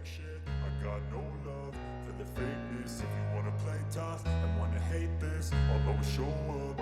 take shit. I got no love for the fakeness. If you wanna play tough and wanna hate this, I'll always show up.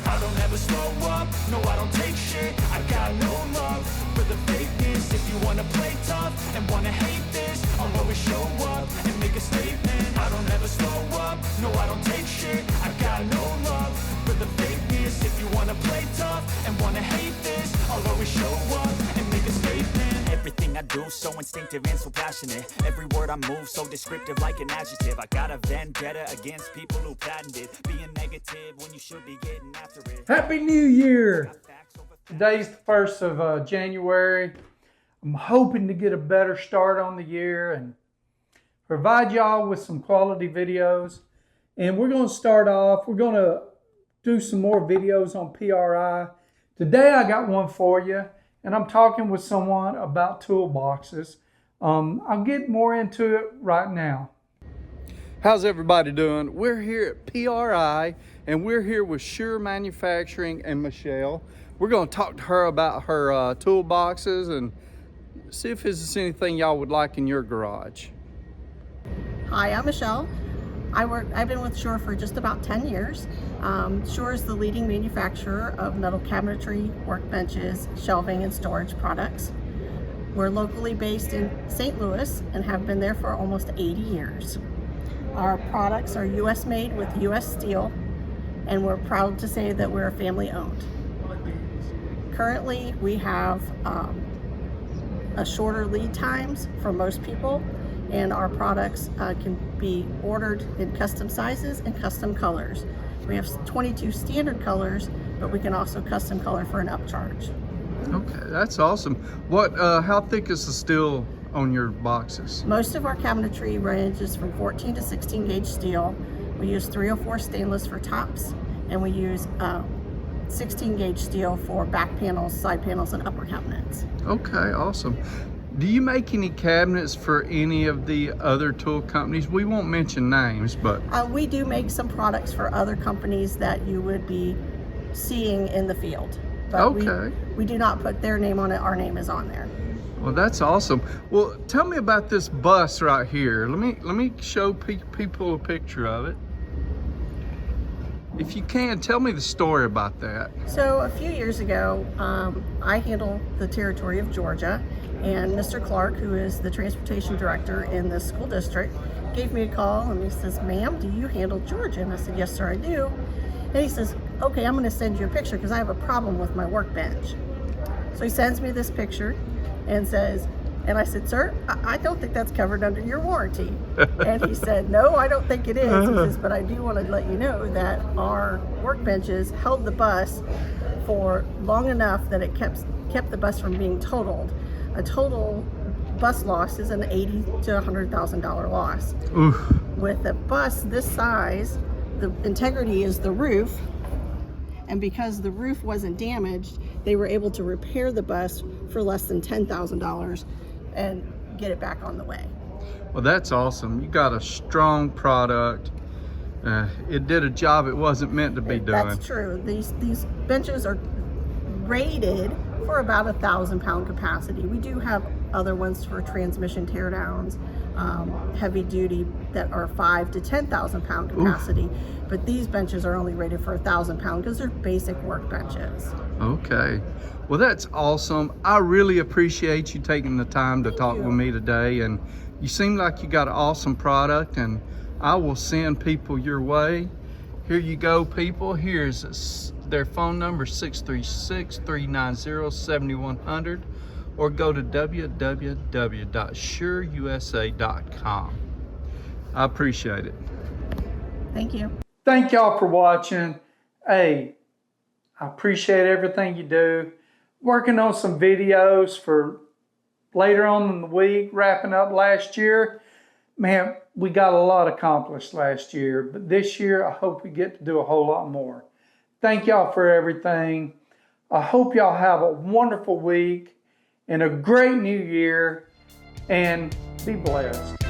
I don't ever slow up, no I don't take shit. I got no love for the fakeness. If you wanna play tough and wanna hate this, I'll always show up and make a statement. I don't ever slow up, no I don't take shit. I got no love for the fakeness. If you wanna play tough and wanna hate this, I'll always show up and make a statement. Everything I do so instinctive and so passionate. Every word I move so descriptive like an adjective. I got a vendetta against people who patented being negative when you should be getting after it. Happy New Year! Today's the 1st of January. I'm hoping to get a better start on the year and provide y'all with some quality videos. And we're going to start off, we're going to do some more videos on PRI. Today I got one for you, and I'm talking with someone about toolboxes. I'll get more into it right now. How's everybody doing? We're here at PRI, and we're here with Shure Manufacturing and Michelle. We're going to talk to her about her toolboxes and see if there's anything y'all would like in your garage. Hi, I'm Michelle. I've been with Shure for just about 10 years. Shure is the leading manufacturer of metal cabinetry, workbenches, shelving, and storage products. We're locally based in St. Louis and have been there for almost 80 years. Our products are US made with US steel, and we're proud to say that we're family owned. Currently, we have a shorter lead times for most people, and our products can be ordered in custom sizes and custom colors. We have 22 standard colors, but we can also custom color for an upcharge. Okay, that's awesome. How thick is the steel on your boxes? Most of our cabinetry ranges from 14 to 16 gauge steel. We use 304 stainless for tops, and we use 16 gauge steel for back panels, side panels, and upper cabinets. Okay, awesome. Do you make any cabinets for any of the other tool companies? We won't mention names, but... we do make some products for other companies that you would be seeing in the field. But okay. We do not put their name on it, our name is on there. Well, that's awesome. Well, tell me about this bus right here. Let me show people a picture of it. If you can, tell me the story about that. So a few years ago, I handle the territory of Georgia, and Mr. Clark, who is the transportation director in the school district, gave me a call and he says, "Ma'am, do you handle Georgia?" And I said, "Yes, sir, I do." And he says, "Okay, I'm going to send you a picture because I have a problem with my workbench." So he sends me this picture and says, and I said, "Sir, I don't think that's covered under your warranty." And he said, "No, I don't think it is." He says, "But I do want to let you know that our workbenches held the bus for long enough that it kept the bus from being totaled. A total bus loss is an $80,000 to $100,000 loss. Oof. With a bus this size, the integrity is the roof, and because the roof wasn't damaged, they were able to repair the bus for less than $10,000 and get it back on the way." Well, that's awesome. You got a strong product. It did a job it wasn't meant to be doing. That's true. These benches are rated for about 1,000-pound capacity. We do have other ones for transmission teardowns, heavy duty that are 5,000 to 10,000 pound capacity. Oof. But these benches are only rated for 1,000 pound because they're basic workbenches. Okay. Well, that's awesome. I really appreciate you taking the time to talk with me today, and you seem like you got an awesome product, and I will send people your way. Here you go, people. Here's their phone number, 636-390-7100, or go to www.shureusa.com. I appreciate it. Thank you. Thank y'all for watching. Hey, I appreciate everything you do. Working on some videos for later on in the week, wrapping up last year. Man, we got a lot accomplished last year, but this year I hope we get to do a whole lot more. Thank y'all for everything. I hope y'all have a wonderful week and a great new year, and be blessed.